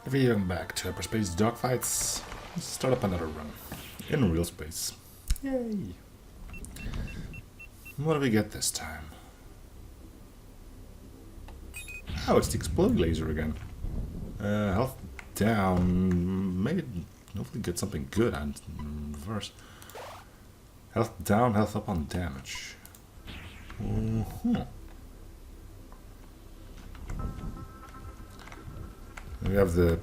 Welcome back to Hyperspace Dogfights. Let's start up another run in Realspace. Yay! What do we get this time? Oh, it's the exploding laser again. Health down. Maybe hopefully get something good on reverse. Health down, health up on damage. We have the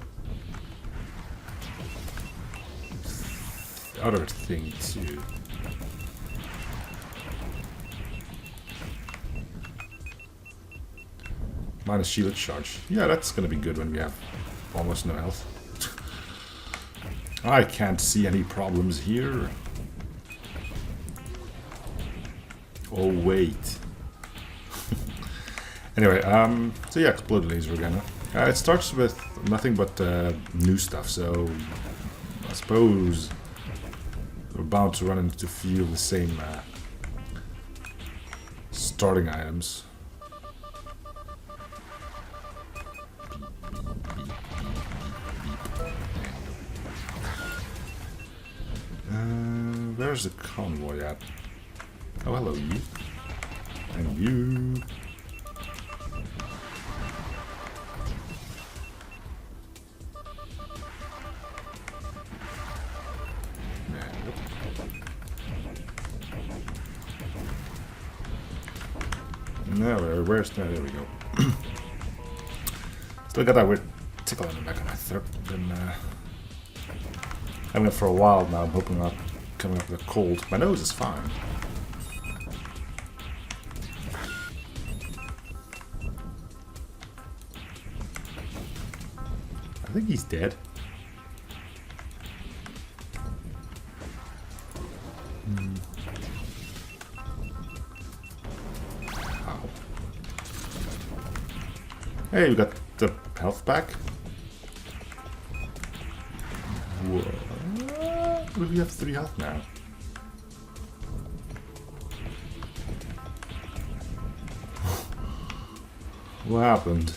other thing too. Minus shield charge. Yeah, that's gonna be good when we have almost no health. I can't see any problems here. Oh wait. Anyway, so yeah, explode laser again. Huh? It starts with nothing but new stuff, so I suppose we're bound to run into a few of the same starting items. Where's the convoy at? Oh, hello, you. And you. No, where's that? There we go. Still got that weird tickle in the back of my throat. Been having it for a while now. I'm hoping not coming up with a cold. My nose is fine. I think he's dead. Hey, we got the health back. What? We have 3 health now. What happened?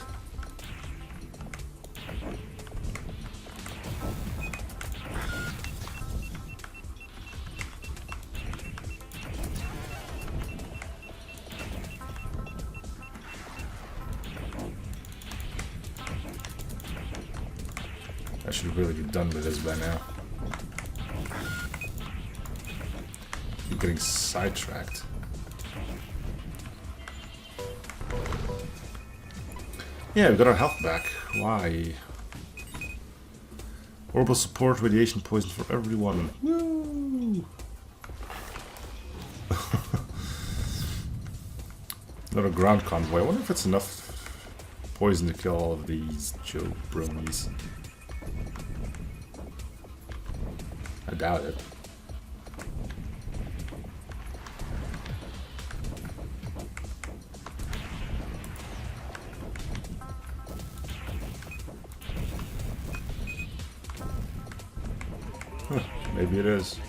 I should really be done with this by now. Keep getting sidetracked. Yeah, we got our health back. Why? Orbital support, radiation poison for everyone. Woo! Another ground convoy. I wonder if it's enough poison to kill all of these Joe Bronies. I doubt it. Huh, maybe it is.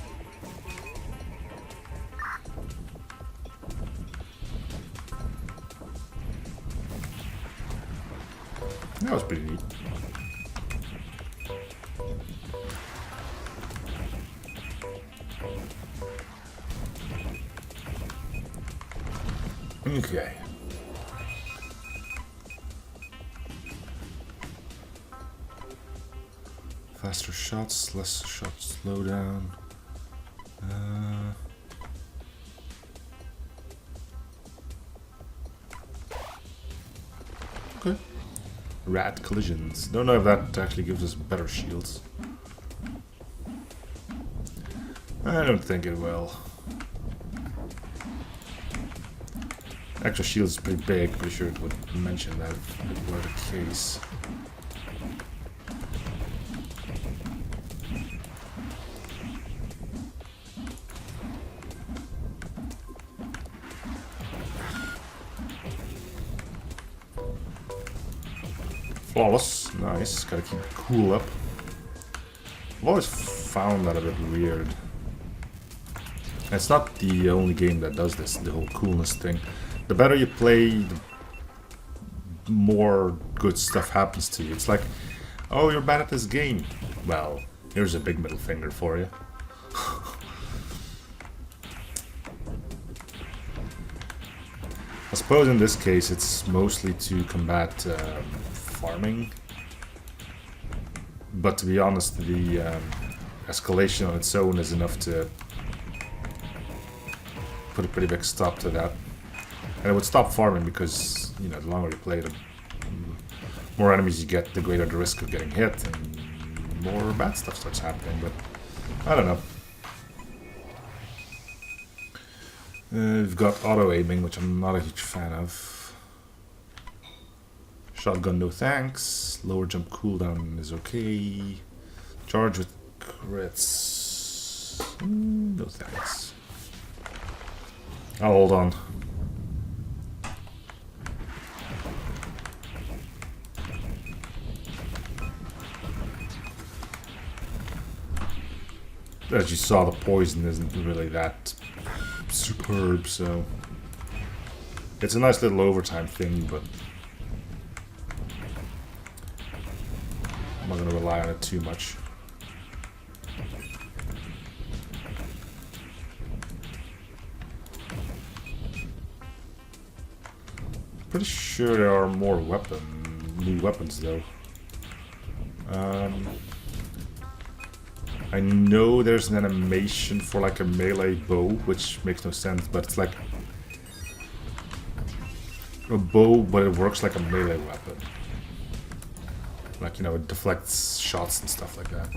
That was pretty neat. Okay. Faster shots, less shots, slow down. Okay. Rat collisions. Don't know if that actually gives us better shields. I don't think it will. Extra shield is pretty big, pretty sure it would mention that if it were the case. Flawless, nice, gotta keep it cool up. I've always found that a bit weird. And it's not the only game that does this, the whole coolness thing. The better you play, the more good stuff happens to you. It's like Oh, you're bad at this game. Well, here's a big middle finger for you. I suppose in this case it's mostly to combat farming. But to be honest, the escalation on its own is enough to put a pretty big stop to that. And it would stop farming because, you know, the longer you play, the more enemies you get, the greater the risk of getting hit, and more bad stuff starts happening, but I don't know. We've got auto-aiming, which I'm not a huge fan of. Shotgun, no thanks. Lower jump cooldown is okay. Charge with crits. No thanks. I'll hold on. As you saw, the poison isn't really that superb, so it's a nice little overtime thing, but I'm not going to rely on it too much. Pretty sure there are more new weapons though. I know there's an animation for like a melee bow, which makes no sense, but it's like a bow, but it works like a melee weapon. Like, you know, it deflects shots and stuff like that.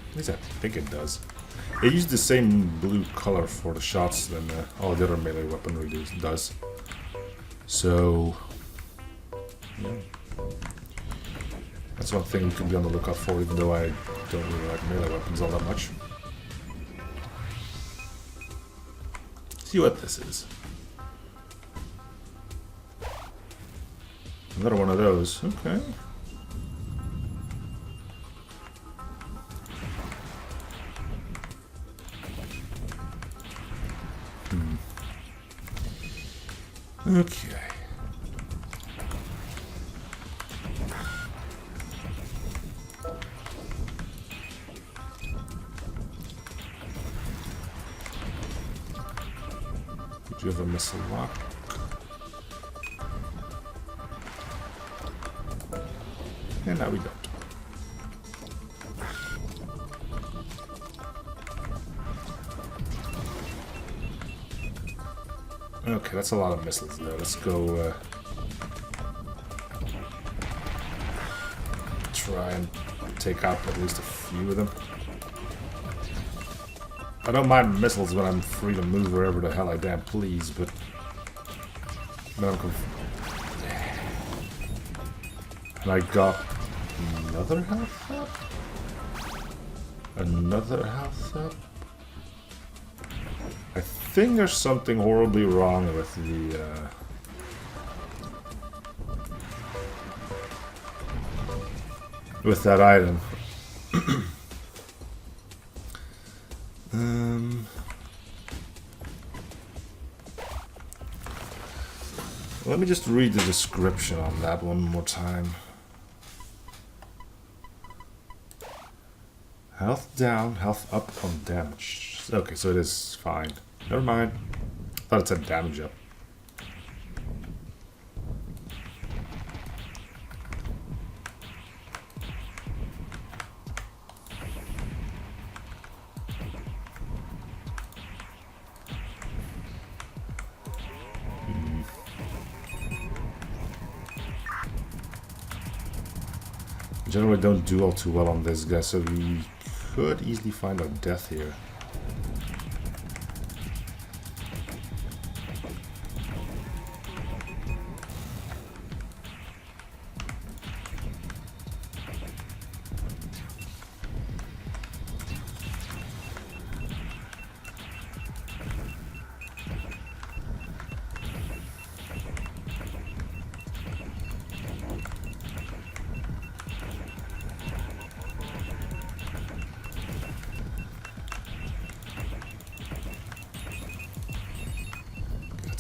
At least I think it does. It used the same blue color for the shots than all the other melee weaponry does. So, yeah. That's one thing you can be on the lookout for, even though I don't really like melee weapons all that much. See what this is. Another one of those. Okay. Okay. Did you have a missile lock? And now we don't. Okay, that's a lot of missiles there. Let's go try and take out at least a few of them. I don't mind missiles when I'm free to move wherever the hell I damn please, but then I'm and I got another health up? Another health up? I think there's something horribly wrong with the with that item. Let me just read the description on that one more time. Health down, health up on damage. Okay, so it is fine. Never mind. Thought it said damage up. Generally don't do all too well on this guy, so we could easily find our death here.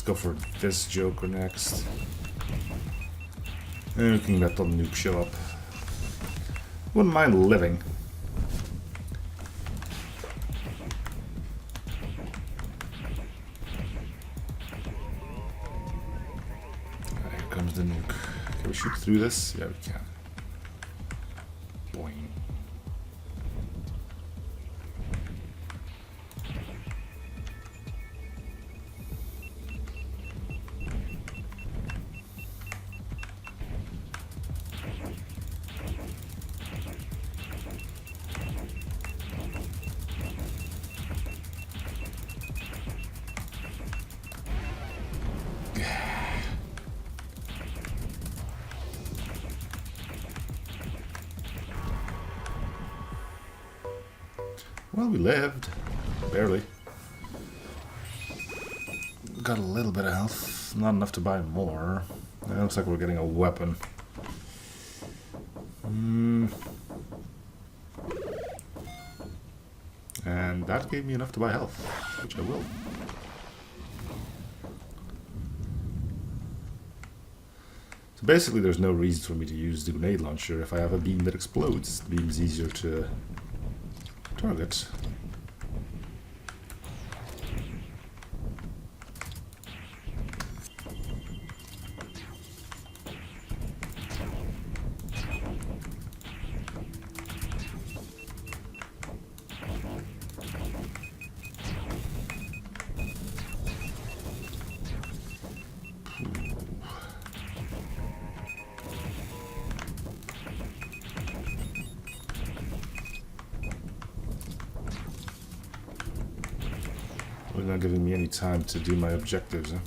Let's go for this Joker next. And we can let the nuke show up. Wouldn't mind living. Here comes the nuke. Can we shoot through this? Yeah, we can. Boing. Well, we lived. Barely. Got a little bit of health. Not enough to buy more. It looks like we're getting a weapon. And that gave me enough to buy health, which I will. So basically there's no reason for me to use the grenade launcher. If I have a beam that explodes, the beam's easier to target. They're not giving me any time to do my objectives, huh?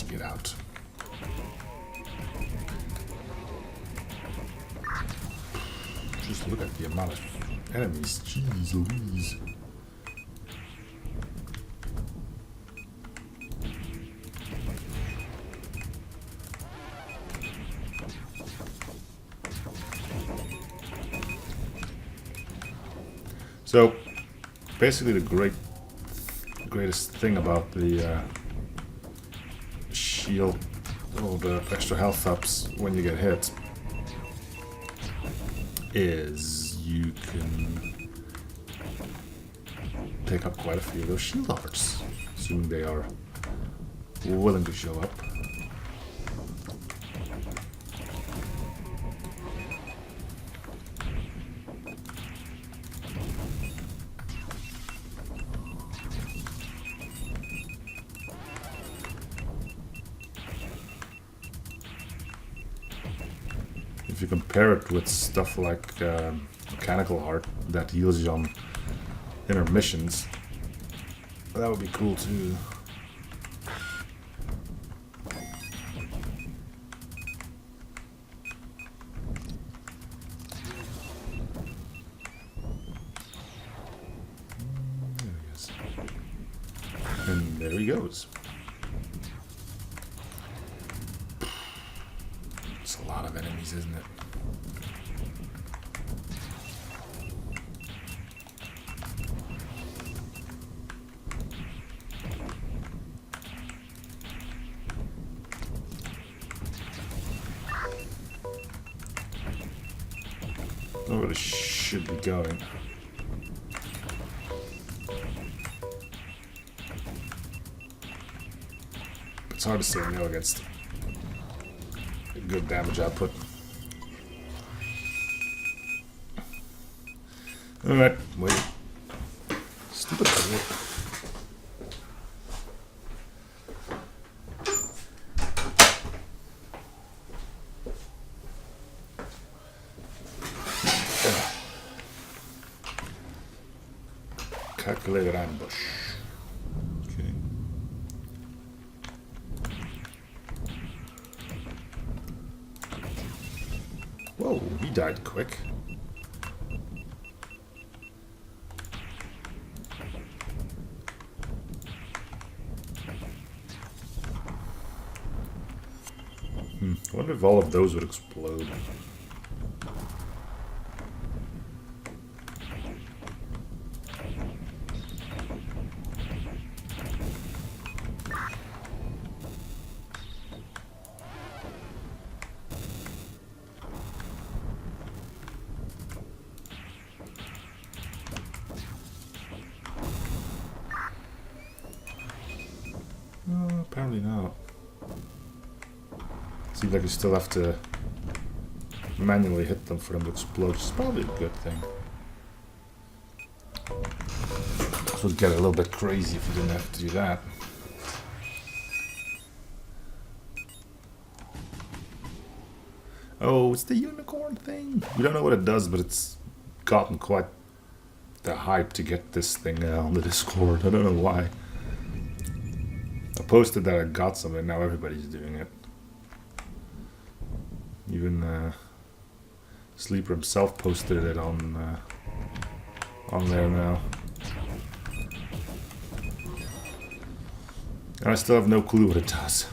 Get out. Just look at the amount of enemies. Jeez Louise. So, basically the greatest thing about the shield, or the extra health ups when you get hit, is you can pick up quite a few of those shield hearts, assuming they are willing to show up. If you compare it with stuff like mechanical heart that heals you on intermissions, that would be cool too. There he is. And there he goes. It's a lot of enemies, isn't it? Know where it should be going. It's hard to say no against a good damage output. Alright, wait. Stupid idiot. Calculated ambush. Okay. Whoa, he died quick. wonder if all of those would explode. Apparently not. Seems like you still have to manually hit them for them to explode, which is probably a good thing. This would get a little bit crazy if you didn't have to do that. Oh, it's the unicorn thing! We don't know what it does, but it's gotten quite the hype to get this thing on the Discord. I don't know why. I posted that I got some, and now everybody's doing it. Even Sleeper himself posted it on there now. And I still have no clue what it does.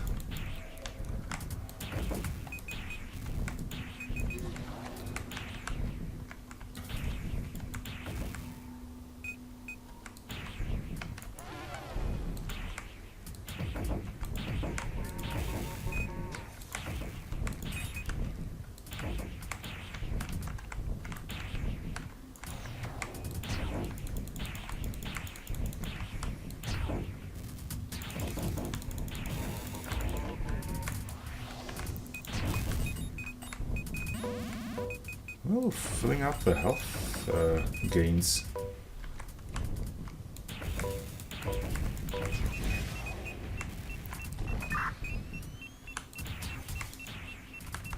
Oh, filling out the health gains.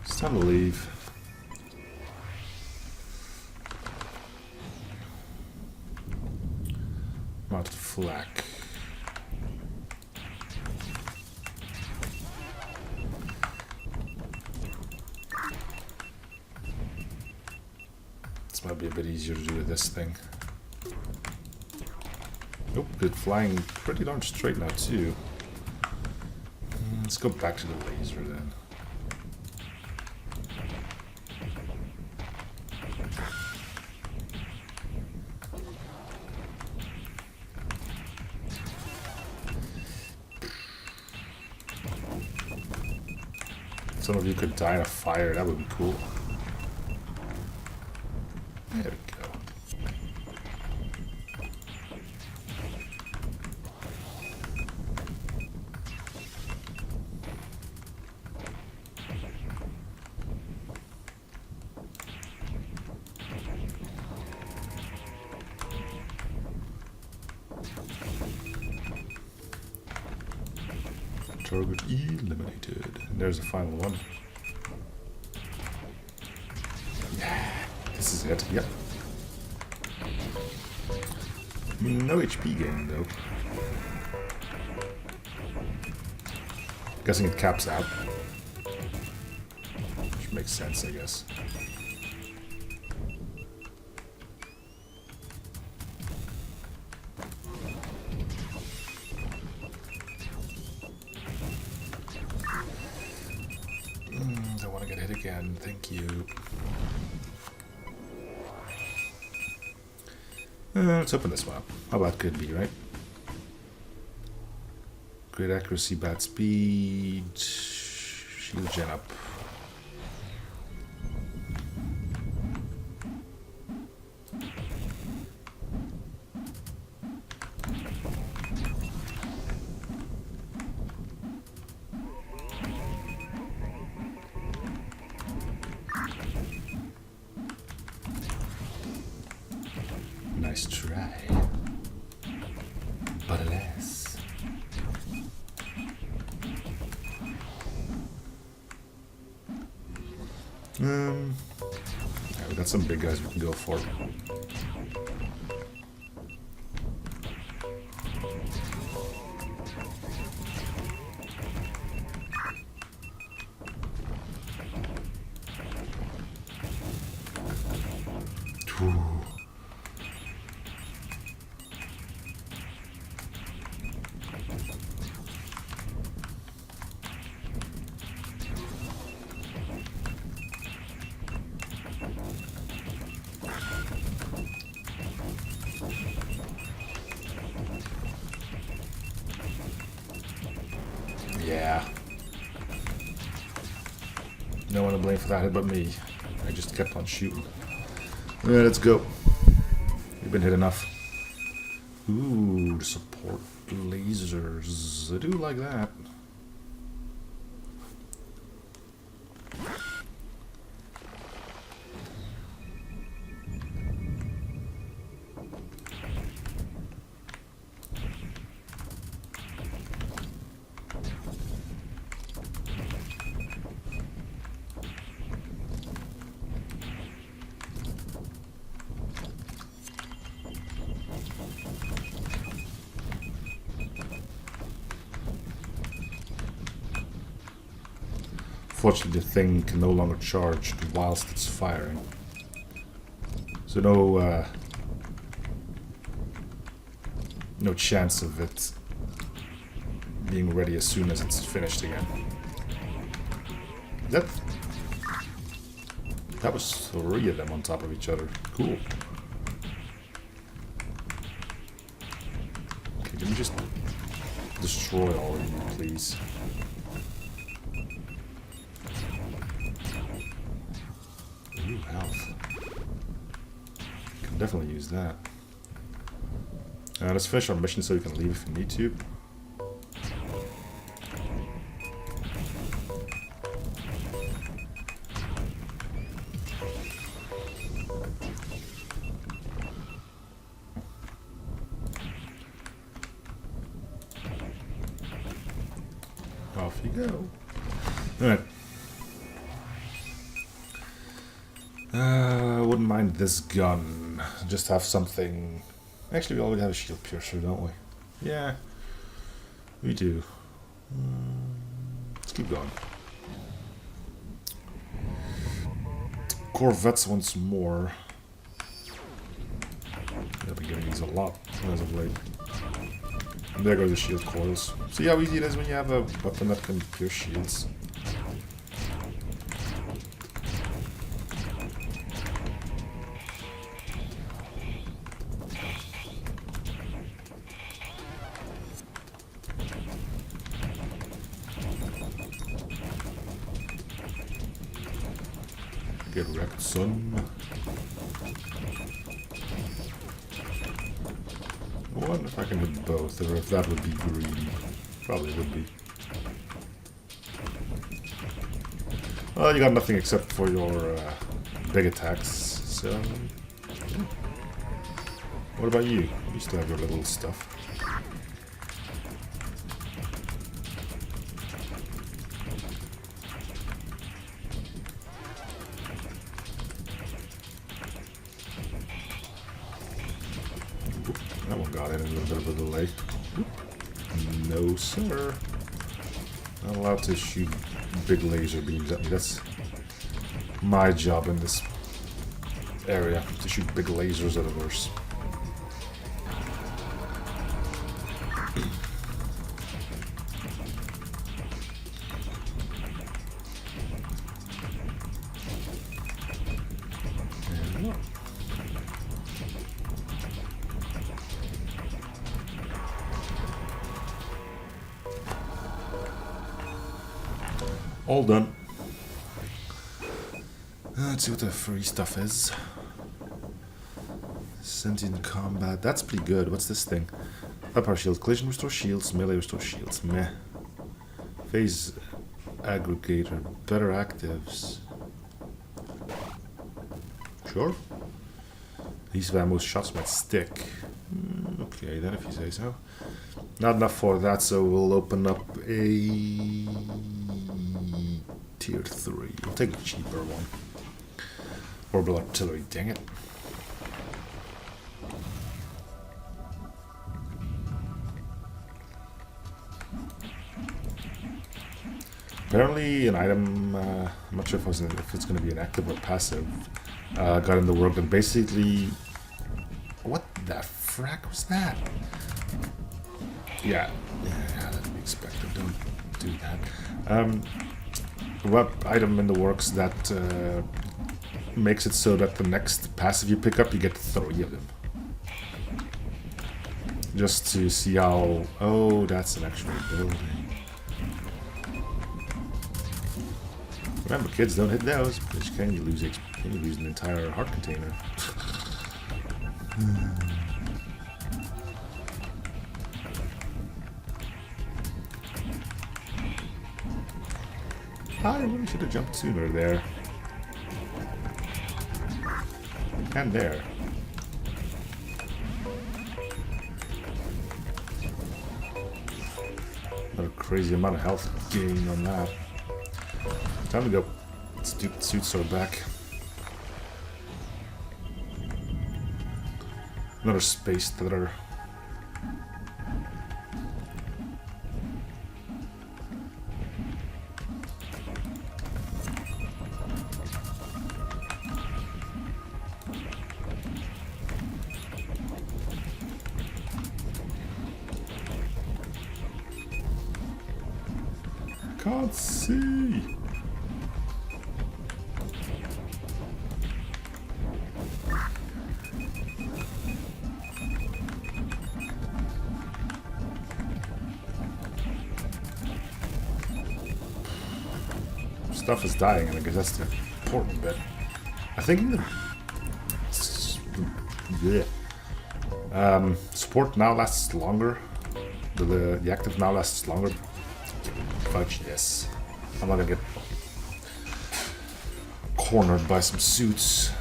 It's time to leave. Not flak. Might be a bit easier to do with this thing. Nope, good, flying pretty darn straight now too. Let's go back to the laser then. Some of you could die in a fire, that would be cool. There we go. Target eliminated. And there's the final one. This is it, yep. No HP gain though. Guessing it caps out. Which makes sense, I guess. Don't want to get hit again, thank you. Let's open this one up. How about could be, right? Great accuracy, bad speed. Shield gen up. Nice try. But alas. Yeah, we got some big guys we can go for. No one to blame for that hit but me. I just kept on shooting. Yeah, let's go. You've been hit enough. Ooh, support lasers. I do like that. Fortunately, the thing can no longer charge whilst it's firing. So no chance of it being ready as soon as it's finished again. That was 3 of them on top of each other. Cool. Okay, can you just destroy all of you, please? Ooh, health. Can definitely use that. Let's finish our mission so we can leave if we need to. Off you go. Alright. Wouldn't mind this gun. Just have something. Actually, we already have a shield piercer, don't we? Yeah, we do. Let's keep going. Corvettes once more. I've been getting these a lot as of late. And there goes the shield coils. See how easy it is when you have a weapon that can pierce shields. Get wrecked, son. I wonder if I can hit both, or if that would be greedy. Probably would be. Well, you got nothing except for your big attacks, so... Yeah. What about you? You still have your little stuff. That one got in a little bit of a delay. No, sir. Not allowed to shoot big laser beams at me. That's my job in this area, to shoot big lasers at others. All done. Let's see what the free stuff is. Sentient combat. That's pretty good. What's this thing? Upper shield. Collision restore shields. Melee restore shields. Meh. Phase aggregator. Better actives. Sure. These most shots might stick. Okay, then if you say so. Not enough for that, so we'll open up a tier 3. We'll take a cheaper one. Orbital artillery, dang it. Apparently an item, I'm not sure if it's going to be an active or passive, got in the work and basically... What the frack was that? Yeah, that'd be expected. Don't do that. What item in the works that makes it so that the next passive you pick up, you get 3 of them. Just to see how... Oh, that's an actual building. Remember, kids, don't hit those because you can lose an entire heart container. I really should have jumped sooner there. And there. Not a crazy amount of health gain on that. Time to go. Stupid suits are back. Another space thither. Can't see. Stuff is dying, and I guess that's the important bit. I think the support now lasts longer. The active now lasts longer. Fudge this. I'm not gonna get cornered by some suits.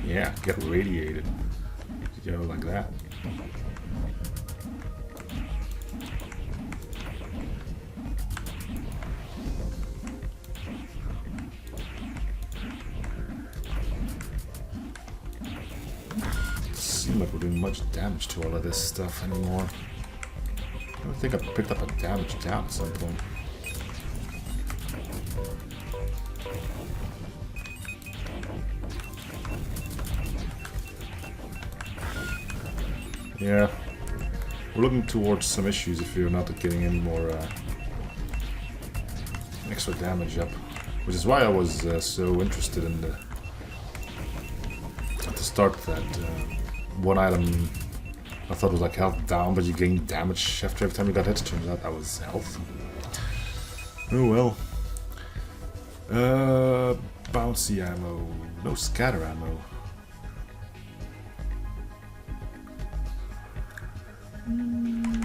Yeah, get radiated. You know, like that. Seems like we're doing much damage to all of this stuff anymore. I don't think I picked up a damage down at some point. Yeah, we're looking towards some issues if you're not getting any more extra damage up, which is why I was so interested in at the start that one item I thought was like health down, but you gain damage after every time you got hit. Turns out that was health. Oh well. Bouncy ammo, no scatter ammo.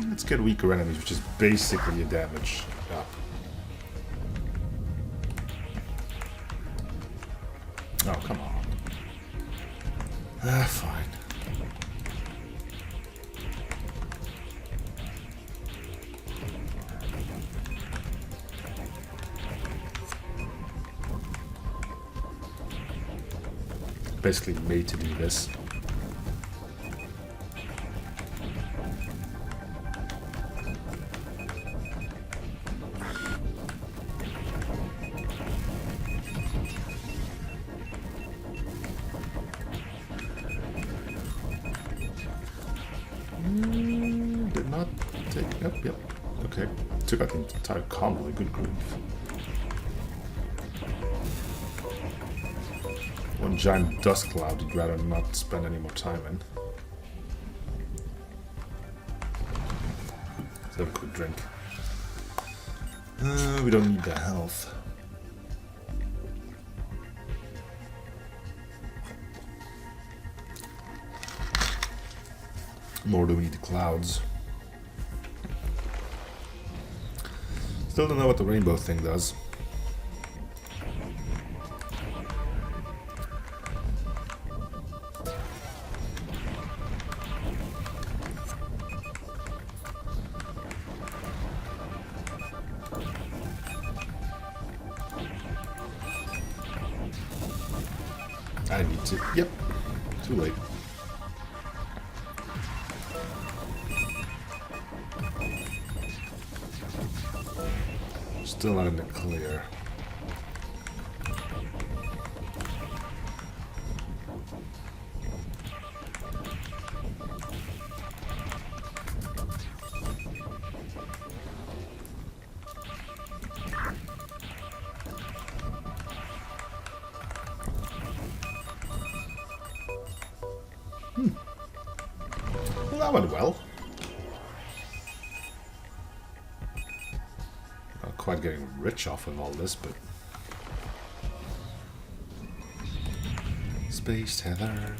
Let's get weaker enemies, which is basically a damage up. Oh, come on. Fine. Basically made to do this. Did not take. Yep. Okay. Took out the entire convoy. Good grief. One giant dust cloud you'd rather not spend any more time in. Let's have a quick drink. We don't need the health. Nor do we need the clouds. Still don't know what the rainbow thing does. I need to. Yep. Too late. Still not in the clear. that went well. Not quite getting rich off of all this, but... Space tether.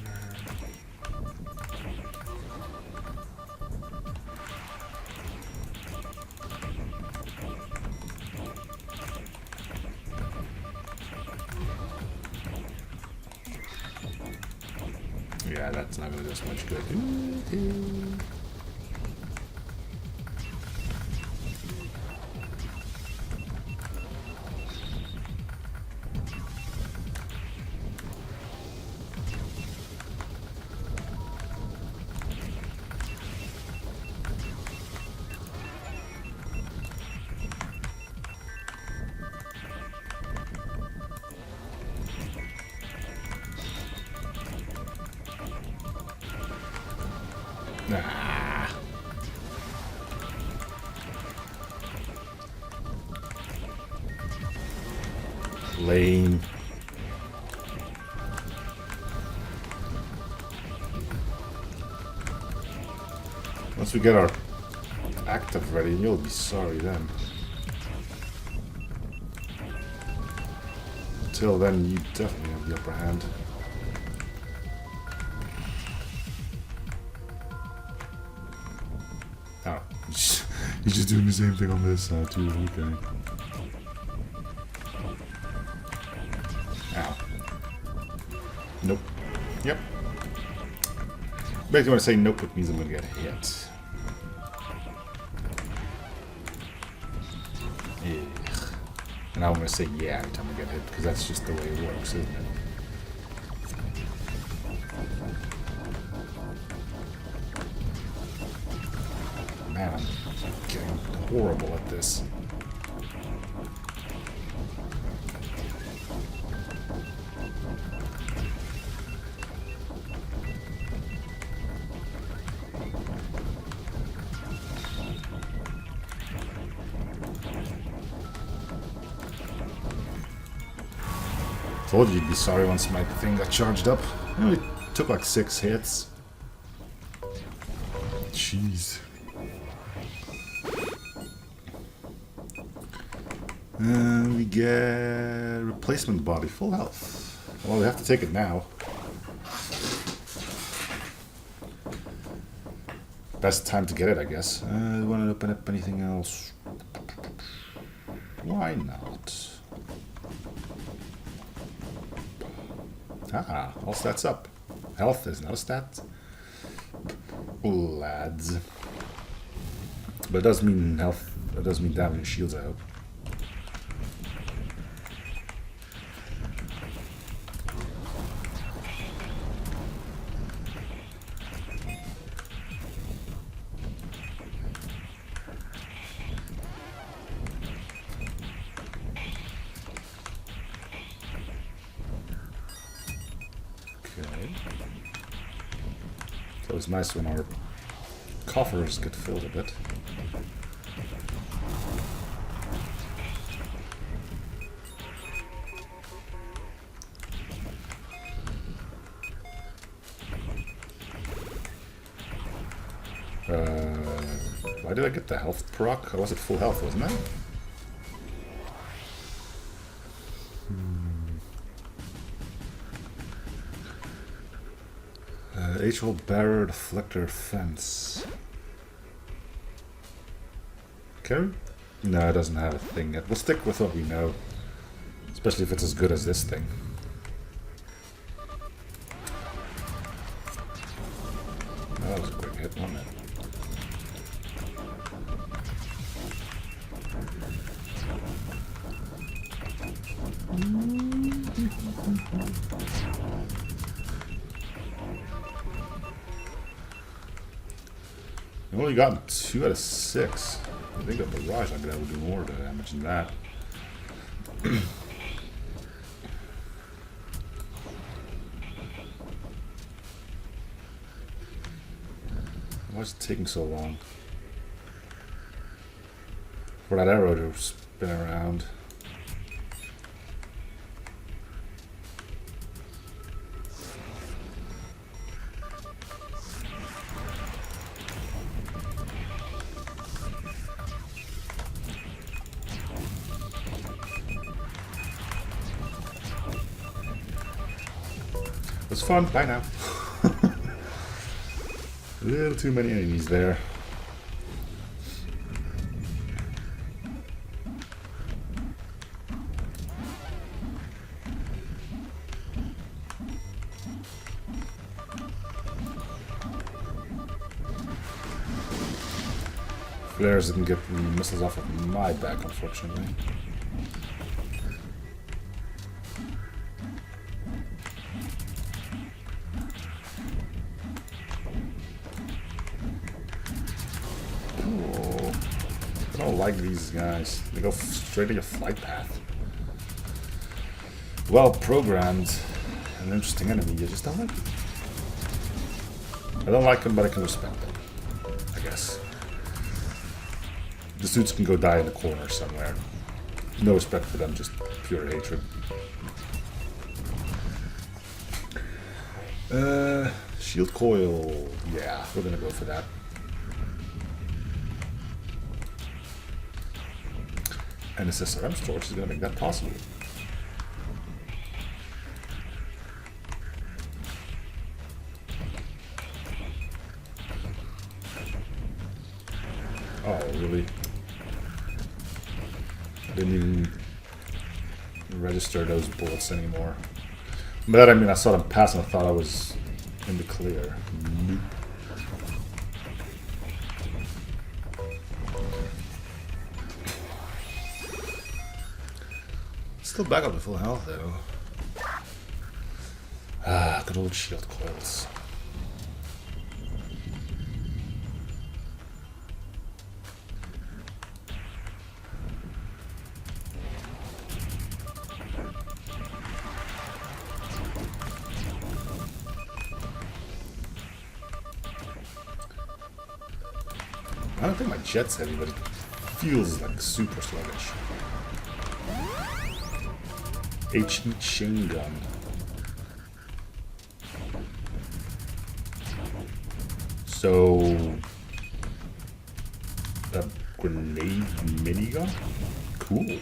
Yeah, that's not gonna do us much good. Nah. Lame. Once we get our active ready, you'll be sorry then. Until then, you definitely have the upper hand. Oh, he's just doing the same thing on this side too, okay. Ow. Nope. Yep. Basically when I say nope, it means I'm gonna get hit. Ugh. And now I'm gonna say yeah every time I get hit, because that's just the way it works, isn't it? Man, I'm getting horrible at this. Told you you'd be sorry once my thing got charged up. It only took like 6 hits. Jeez. We get replacement body, full health. Well, we have to take it now. Best time to get it, I guess. Want to open up anything else? Why not? Ah, all stats up. Health is not a stat. Lads. But it does mean health. It does mean damage and shields, I hope. So it's nice when our coffers get filled a bit. Why did I get the health proc? Or was it full health, wasn't it? H-hold barrier, deflector, fence. Okay. No, it doesn't have a thing yet. We'll stick with what we know. Especially if it's as good as this thing. That was a quick hit, wasn't it? I've only gotten 2 out of 6. I think a barrage I'm gonna do more damage than that. Why is it taking so long for that arrow to spin around? It was fun. Bye now. A little too many enemies there. Flares didn't get the missiles off of my back, unfortunately. Oh, I don't like these guys. They go straight to your flight path. Well programmed. An interesting enemy. You just don't like them. I don't like them, but I can respect them. I guess. The suits can go die in a corner somewhere. No respect for them, just pure hatred. Shield coil. Yeah, we're gonna go for that. And this SRM storage is gonna make that possible. Oh, really? I didn't even register those bullets anymore. But I mean, I saw them pass and I thought I was in the clear. Nope. Still back up to full health though. Ah, good old shield coils. I don't think my jet's heavy, but it feels like super sluggish. HE chain gun. So a grenade minigun? Cool.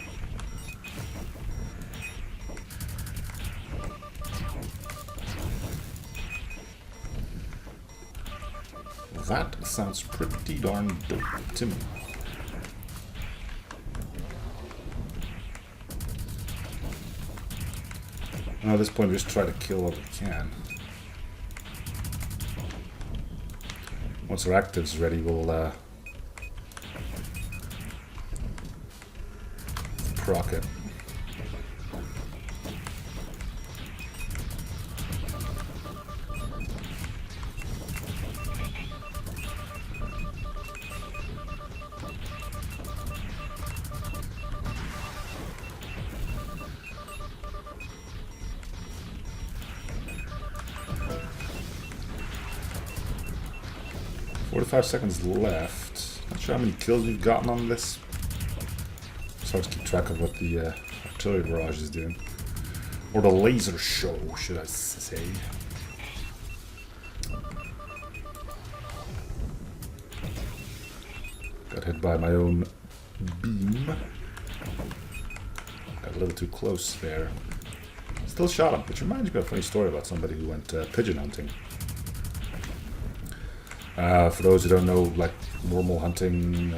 That sounds pretty darn dope to me. At this point, we just try to kill what we can. Once our active's ready, we'll proc it. "45 seconds left." Not sure how many kills we've gotten on this. It's hard to keep track of what the artillery barrage is doing. Or the laser show, should I say. Got hit by my own beam. Got a little too close there. Still shot him, which reminds me of a funny story about somebody who went pigeon hunting. For those who don't know, like, normal hunting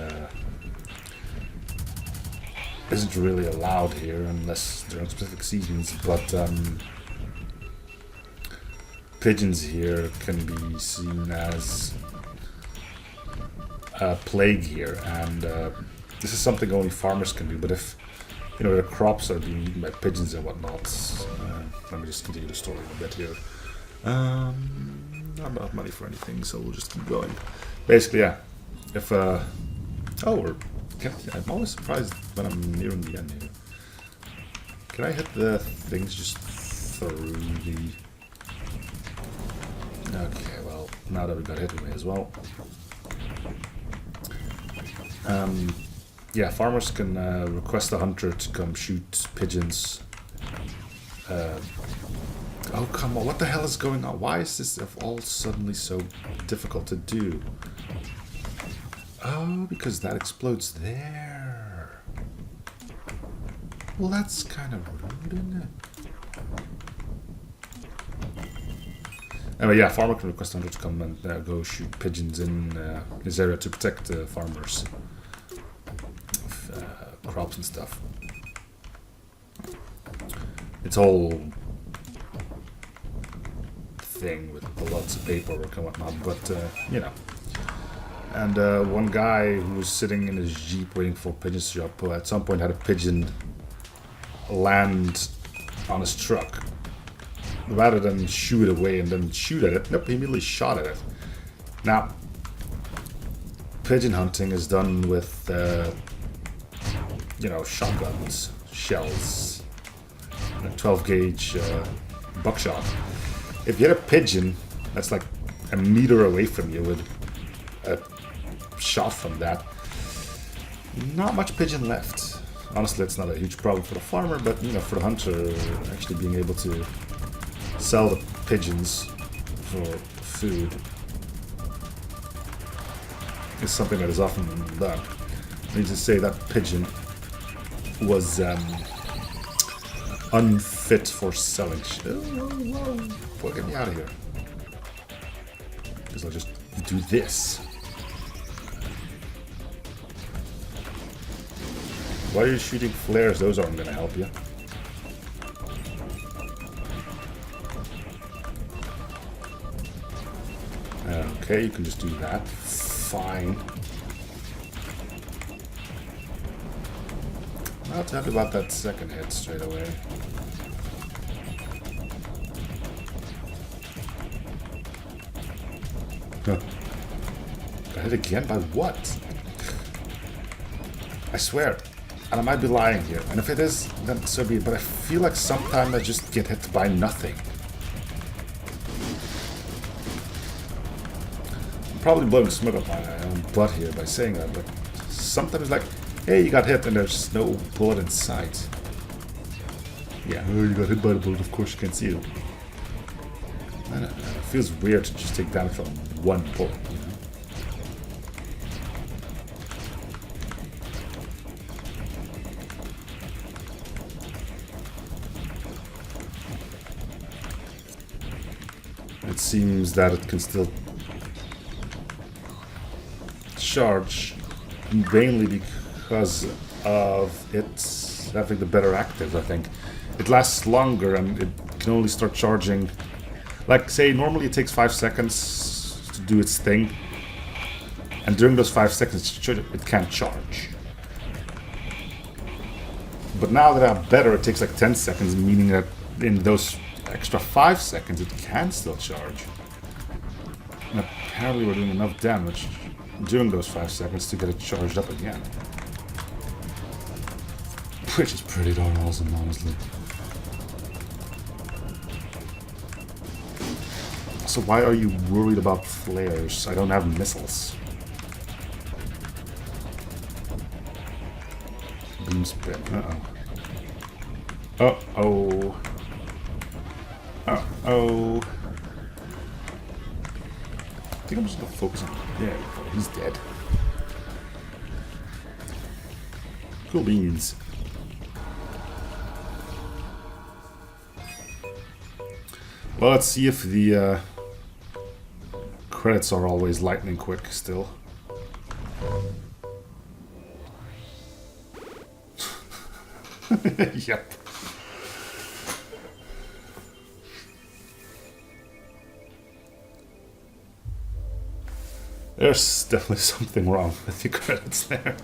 isn't really allowed here unless during specific seasons, but pigeons here can be seen as a plague here, and this is something only farmers can do. But if, you know, their crops are being eaten by pigeons and whatnot, let me just continue the story a bit here. Not enough money for anything, so we'll just keep going. Basically, yeah. If I'm always surprised when I'm nearing the end here. Can I hit the things just through the... Okay, well, now that we got hit, we may as well. Yeah, farmers can request a hunter to come shoot pigeons. Oh, come on, what the hell is going on? Why is this all suddenly so difficult to do? Oh, because that explodes there. Well, that's kind of rude, isn't Anyway, yeah, farmer can request hunter to come and go shoot pigeons in his area to protect farmers of crops and stuff. It's all thing with lots of paperwork and whatnot, but you know. And one guy who was sitting in his jeep waiting for pigeons to show up at some point had a pigeon land on his truck. Rather than shoo it away and then shoot at it, nope, he immediately shot at it. Now, pigeon hunting is done with, you know, shotguns, shells, and a 12 gauge buckshot. If you hit a pigeon that's like a meter away from you with a shot from that, not much pigeon left. Honestly, it's not a huge problem for the farmer, but you know, for the hunter, actually being able to sell the pigeons for food is something that is often done. I need to say that pigeon was unfit for selling. Boy, get me out of here. Because I'll just do this. Why are you shooting flares? Those aren't going to help you. Okay, you can just do that. Fine. Not happy about that second hit straight away. Huh. Got hit again? By what? I swear. And I might be lying here. And if it is, then so be it. But I feel like sometimes I just get hit by nothing. I'm probably blowing smoke up my own butt here by saying that, but sometimes like, hey, you got hit and there's no bullet in sight. Yeah, oh, you got hit by the bullet, of course you can't see it. I don't know, it feels weird to just take damage from one bullet, you know? It seems that it can still charge mainly because of its having the better active, I think. It lasts longer and it can only start charging. Like, say, normally it takes 5 seconds to do its thing. And during those 5 seconds, it can't charge. But now that I'm better, it takes like 10 seconds, meaning that in those extra 5 seconds, it can still charge. And apparently we're doing enough damage during those 5 seconds to get it charged up again. Which is pretty darn awesome, honestly. So why are you worried about flares? I don't have missiles. Beam spin. Uh-oh. Uh-oh. Uh-oh. I think I'm just gonna focus on... Yeah, he's dead. Cool beans. Well, let's see if the credits are always lightning quick still. Yep. There's definitely something wrong with the credits there.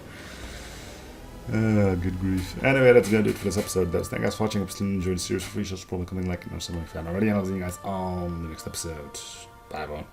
Good grief. Anyway, that's gonna do it for this episode. Thank you guys for watching. If you enjoyed the series, for free shows probably coming like, you know, something like that already. And I'll see you guys on the next episode. Bye, everyone.